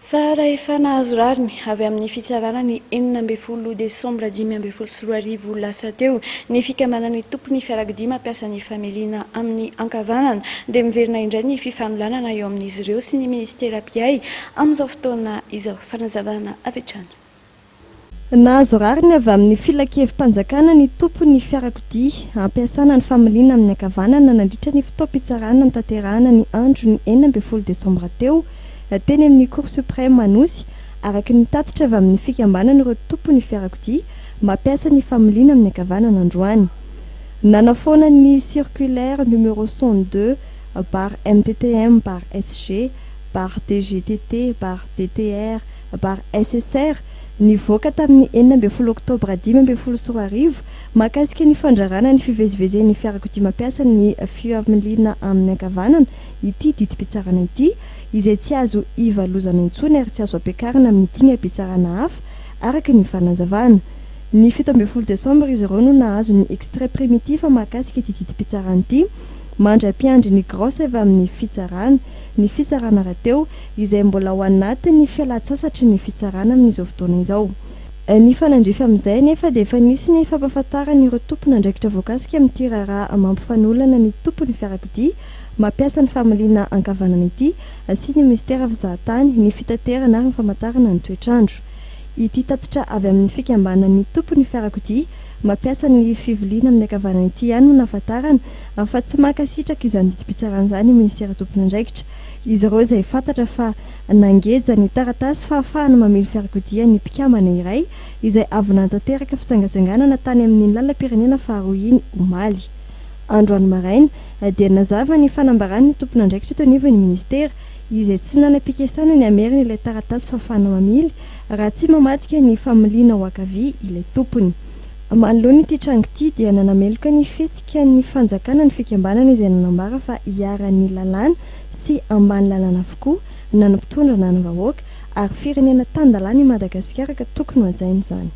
Fa raha efa nahazo rariny avy amin'ny fitsarana ny 4 desambra 2024 lasa teo ny fikamanany tompony fiarakodia mampiasa ny familiana amin'ny ankavanana dia miverina indray ny fifamolanana eo amin'izy ireo sy ny ministera piay amin'izao fotoana izao fanazavana avy hatrany. Nahazo rariny avy amin'ny filan-kevi-panjakana ny tompony fiarakodia ampiasana ny familiana amin'ny ankavanana nandritra ny fotoam-pitsarana mitaterahana ny andro ny 4 desambra teo teny amin'ny Cour suprême Manosy araka ny tatitra avy amin'ny fikambanana ireo tompony fiarakodia mampiasa ny familiana amin'ny ankavanana androany. Nanafoana ny circulaire numéro 102 par MTTM par SG par DGTT par DTR par SSR nivoaka tamin'ny 4 oktobra 2024 mahakasika ny fandrarana ny fivezivezen'ny fiarakodia mampiasa ny familiana amin'ny ankavanana ity didim-pitsarana ity izay tsy azo ivalozana intsony ary tsy azo ampiakarina amin'ny dingam-pitsarana hafa araka ny fanazavana. Ny 17 desambra izy ireo no nahazo ny extrait primitif mahakasika ity didim-pitsarana ity mandra-piandry ny grosse avy amin'ny fitsarana. Ny fitsarana rahateo izay mbola ao anatin'ny fialan-tsasatry ny fitsarana amin'izao fotoana izao. Ny fanandrify amin'izay nefa dia efa nisy ny fampahafantarana ireo tompony andraikitra voakasika amin'ity raharaha mampifanolana ny tompony fiarakodia mampiasa ny familiana ankavanana ity sy ny ministera fizahatany ny fitaterana ary ny famantarana ny toetrandro. Ity tatitra avy amin'ny fikambanan'ny tompony fiarakodia mampiasa ny fiviliana amin'ny ankavanana ity ihany no nahafantarana fa tsy mankasitraka izany didim-pitsarana izany ministera tompony andraikitra. Izy ireo izay fantatra fa nangeja ny taratasy fahafahana mamely fiarakodia ny mpikambana iray izay avy nantanteraka fitsangatsanganana tany amin'ny lalam-pirenena faharoa iny omaly. Androany maraina dia nazava ny fanambarany tompony andraikitra teo anivon'ny ministera izay tsy nanam-pikesana ny ameriny ilay taratasy fahafahana mamily raha tsy mamadika ny familiana ho ankavia ilay tompony. Manoloana ity trango ity dia nanameloka ny fihetsika ny fanjakana ny fikambanana izay nanambara fa hiaran'ny lalàna sy ambany lalàna avokoa na ny mpitondra na ny vahoaka ary firenena tandalàna i Madagasikara ka tokony ho hajaina izany.